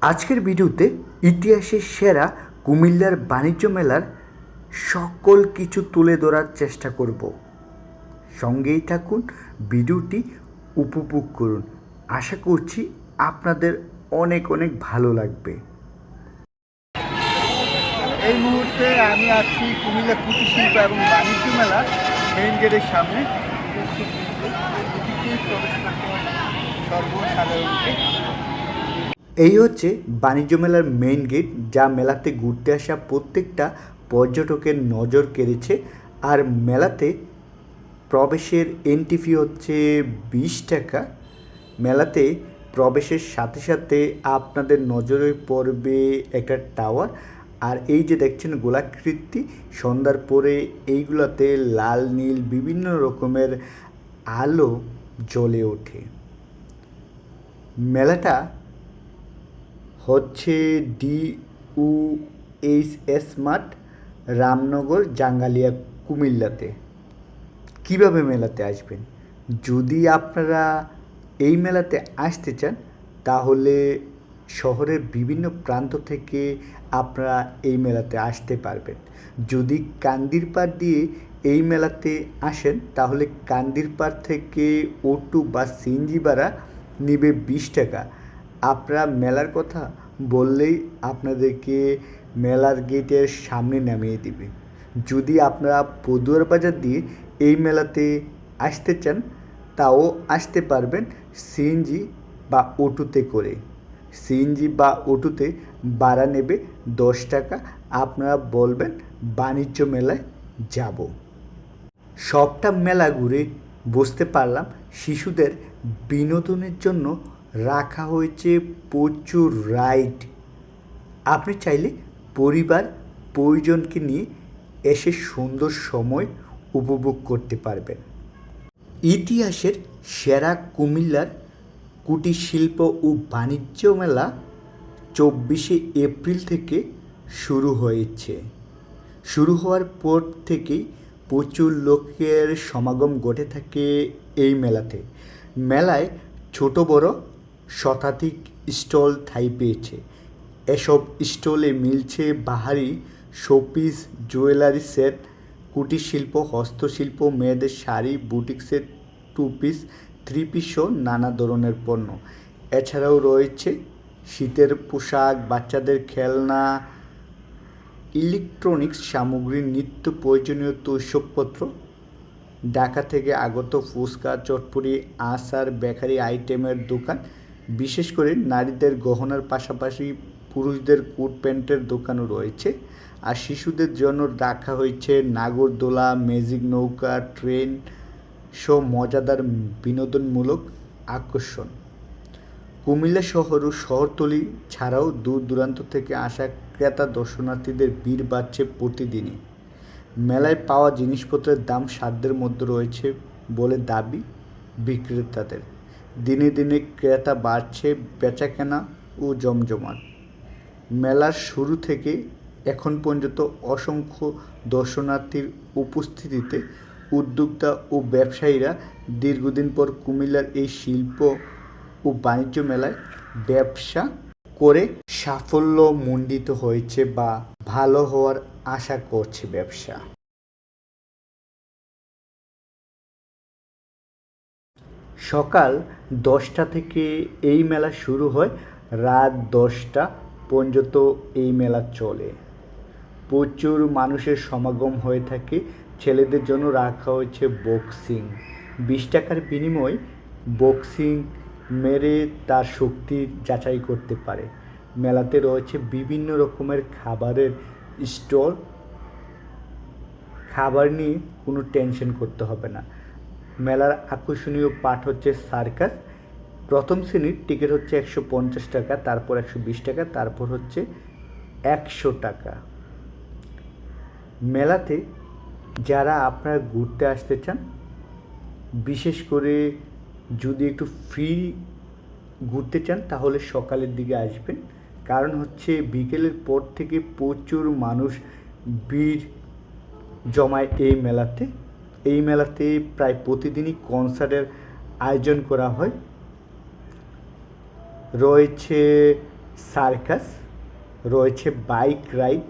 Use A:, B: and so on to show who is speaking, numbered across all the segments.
A: আজকের ভিডিওতে ইতিহাসের সেরা কুমিল্লার বাণিজ্য মেলার সকল কিছু তুলে ধরার চেষ্টা করব। সঙ্গেই থাকুন, ভিডিওটি উপভোগ করুন। আশা করছি আপনাদের অনেক অনেক ভালো লাগবে।
B: এই মুহূর্তে আমি আছি কুমিল্লা কুটির শিল্প এবং বাণিজ্য মেলা মেইন গেটের সামনে। সর্বসাধারণকে
A: এই হচ্ছে বাণিজ্য মেলার মেইন গেট, যা মেলাতে ঘুরতে আসা প্রত্যেকটা পর্যটকের নজর কেড়েছে। আর মেলাতে প্রবেশের এন্ট্রি ফি হচ্ছে 20 টাকা। মেলাতে প্রবেশের সাথে সাথে আপনাদের নজরে পড়বে একটা টাওয়ার। আর এই যে দেখছেন গোলাকৃতি, সন্ধ্যার পরে এইগুলাতে লাল নীল বিভিন্ন রকমের আলো জ্বলে ওঠে। মেলাটা হচ্ছে DUHS মাঠ, রামনগর, জাঙ্গালিয়া, কুমিল্লাতে। কিভাবে মেলাতে আসবেন? যদি আপনারা এই মেলাতে আসতে চান তাহলে শহরের বিভিন্ন প্রান্ত থেকে আপনারা এই মেলাতে আসতে পারবেন। যদি কান্দিরপাড় দিয়ে এই মেলাতে আসেন তাহলে কান্দিরপাড় থেকে অটো বা সিএনজি ভাড়া নেবে 20 টাকা। আপনারা মেলার কথা বললেই আপনাদেরকে মেলার গেটের সামনে নামিয়ে দিবে। যদি আপনারা পদুয়ার বাজার দিয়ে এই মেলাতে আসতে চান তাও আসতে পারবেন সিএনজি বা অটোতে করে। সিএনজি বা অটোতে ভাড়া নেবে 10 টাকা। আপনারা বলবেন বাণিজ্য মেলায় যাব। সবটা মেলা ঘুরে বুঝতে পারলাম শিশুদের বিনোদনের জন্য রাখা হয়েছে প্রচুর রাইড। আপনি চাইলে পরিবার পরিজনকে নিয়ে এসে সুন্দর সময় উপভোগ করতে পারবেন। ইতিহাসের সেরা কুমিল্লার কুটির শিল্প ও বাণিজ্য মেলা 24শে এপ্রিল থেকে শুরু হয়েছে। শুরু হওয়ার পর থেকেই প্রচুর লোকের সমাগম ঘটে থাকে এই মেলাতে। মেলায় ছোট বড় শতাধিক স্টল ঠাঁই পেয়েছে। এসব স্টলে মিলছে বাহারি শোপিস, জুয়েলারি সেট, কুটির শিল্প, হস্তশিল্প, মেয়েদের sari, boutique set, two piece, three piece সহ নানা ধরনের পণ্য। এছাড়াও রয়েছে শীতের পোশাক, বাচ্চাদের খেলনা, ইলেকট্রনিক্স সামগ্রী, নিত্য প্রয়োজনীয় তৈজসপত্র, ঢাকা থেকে আগত ফুচকা, চটপটি, আচার, বেকারি আইটেমের দোকান। বিশেষ করে নারীদের গহনার পাশাপাশি পুরুষদের কোট প্যান্টের দোকানও রয়েছে। আর শিশুদের জন্য রাখা হয়েছে নাগরদোলা, ম্যাজিক নৌকা, ট্রেন সহ মজাদার বিনোদনমূলক আকর্ষণ। কুমিল্লা শহর ও শহরতলি ছাড়াও দূর দূরান্ত থেকে আসা ক্রেতা দর্শনার্থীদের ভিড় বাড়ছে প্রতিদিনই। মেলায় পাওয়া জিনিসপত্রের দাম সাধ্যের মধ্যে রয়েছে বলে দাবি বিক্রেতাদের। দিনে দিনে ক্রেতা বাড়ছে, বেচাকেনা ও জমজমাট। মেলার শুরু থেকে এখন পর্যন্ত অসংখ্য দর্শনার্থীর উপস্থিতিতে উদ্যোক্তা ও ব্যবসায়ীরা দীর্ঘদিন পর কুমিল্লার এই শিল্প ও বাণিজ্য মেলায় ব্যবসা করে সাফল্যমণ্ডিত হয়েছে বা ভালো হওয়ার আশা করছে ব্যবসা। সকাল 10টা থেকে এই মেলা শুরু হয়, রাত 10টা পর্যন্ত এই মেলা চলে। প্রচুর মানুষের সমাগম হয়ে থাকে। ছেলেদের জন্য রাখা হয়েছে বক্সিং। 20 টাকার বিনিময়ে বক্সিং মেরে তার শক্তি যাচাই করতে পারে। মেলাতে রয়েছে বিভিন্ন রকমের খাবারের স্টল। খাবার নিয়ে কোনো টেনশন করতে হবে না। মেলার আকর্ষণীয় পার্ট হচ্ছে সার্কাস। প্রথম শ্রেণীর টিকিট হচ্ছে 150 টাকা, তারপর 120 টাকা, তারপর হচ্ছে 100 টাকা। মেলাতে যারা আপনারা ঘুরতে আসতে চান, বিশেষ করে যদি একটু ফ্রি ঘুরতে চান তাহলে সকালের দিকে আসবেন। কারণ হচ্ছে বিকেলের পর থেকে প্রচুর মানুষ ভিড় জমায় এই মেলাতে। এই মেলাতে প্রায় প্রতিদিনই কনসার্টের আয়োজন করা হয়। রয়েছে সার্কাস, রয়েছে বাইক রাইড।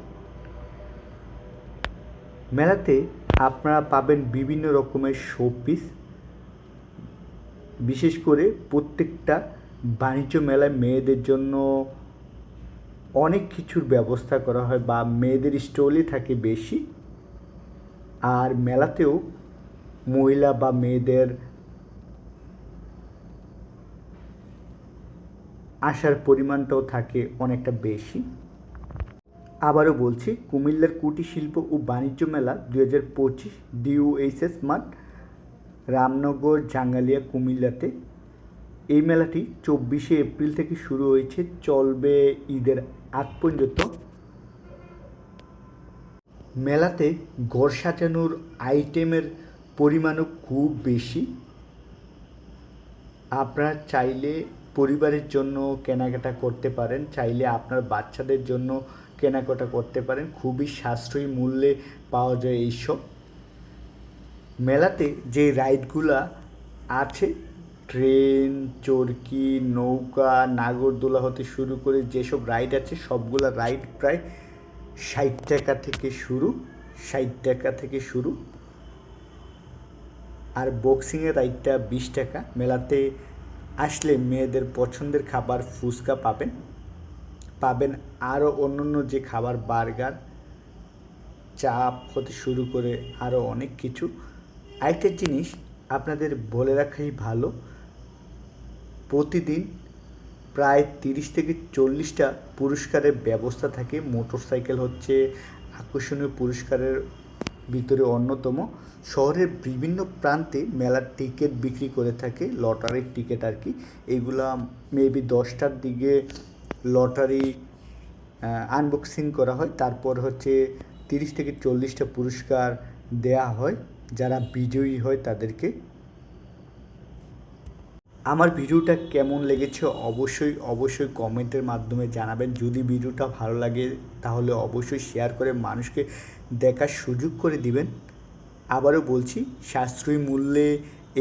A: মেলাতে আপনারা পাবেন বিভিন্ন রকমের শোপিস। বিশেষ করে প্রত্যেকটা বাণিজ্য মেলায় মেয়েদের জন্য অনেক কিছুর ব্যবস্থা করা হয় বা মেয়েদের স্টলই থাকে বেশি। আর মেলাতেও মহিলা বা মেয়েদের আসার পরিমাণটাও থাকে অনেকটা বেশি। আবারও বলছি, কুমিল্লার কুটির শিল্প ও বাণিজ্য মেলা 2025 DOHS মাঠ, রামনগর জাঙ্গালিয়া, কুমিল্লাতে। এই মেলাটি 24শে এপ্রিল থেকে শুরু হয়েছে, চলবে ঈদের আগ পর্যন্ত। মেলাতে ঘর সাজানোর আইটেমের পরিমাণও খুব বেশি। আপনারা চাইলে পরিবারের জন্য কেনাকাটা করতে পারেন, চাইলে আপনার বাচ্চাদের জন্য কেনাকাটা করতে পারেন। খুবই সাশ্রয়ী মূল্যে পাওয়া যায় এইসব। মেলাতে যে রাইডগুলা আছে, ট্রেন, চরকি, নৌকা, নাগরদোলা হতে শুরু করে যেসব রাইড আছে, সবগুলা রাইড প্রায় 60 টাকা থেকে শুরু, 60 টাকা থেকে শুরু। আর বক্সিংয়ের রাইডটা 20 টাকা। মেলাতে আসলে মেয়েদের পছন্দের খাবার ফুচকা পাবেন আরও অন্যান্য যে খাবার, বার্গার, চাপ হতে শুরু করে আরও অনেক কিছু। আরেকটা জিনিস আপনাদের বলে রাখাই ভালো, প্রতিদিন প্রায় 30 থেকে 40টা পুরস্কারের ব্যবস্থা থাকে। মোটরসাইকেল হচ্ছে আকর্ষণীয় পুরস্কারের ভিতরে অন্যতম। শহরের বিভিন্ন প্রান্তে মেলার টিকিট বিক্রি করে থাকে, লটারির টিকিট আর কি। এগুলা মেবি 10টার দিকে লটারি আনবক্সিং করা হয়, তারপর হচ্ছে 30 থেকে 40টা পুরস্কার দেয়া হয় যারা বিজয়ী হয় তাদেরকে। আমার ভিডিওটা কেমন লেগেছে অবশ্যই কমেন্টের মাধ্যমে জানাবেন। যদি ভিডিওটা ভালো লাগে তাহলে অবশ্যই শেয়ার করে মানুষকে দেখার সুযোগ করে দিবেন। আবারও বলছি, সাশ্রয়ী মূল্যে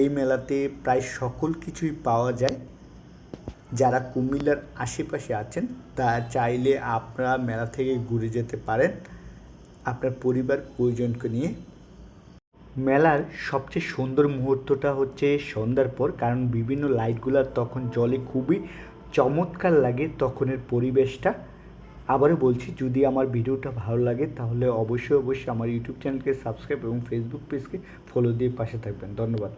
A: এই মেলাতে প্রায় সকল কিছুই পাওয়া যায়। যারা কুমিল্লার আশেপাশে আছেন তা চাইলে আপনারা মেলা থেকে ঘুরে যেতে পারেন আপনার পরিবার পরিজনকে নিয়ে। মেলার সবচেয়ে সুন্দর মুহূর্তটা হচ্ছে সন্ধ্যার পর, কারণ বিভিন্ন লাইটগুলো তখন জ্বলে, খুবই চমৎকার লাগে তখনের পরিবেশটা। আবারও বলছি, যদি আমার ভিডিওটা ভালো লাগে তাহলে অবশ্যই আমার ইউটিউব চ্যানেলকে সাবস্ক্রাইব এবং ফেসবুক পেজকে ফলো দিয়ে পাশে থাকবেন। ধন্যবাদ।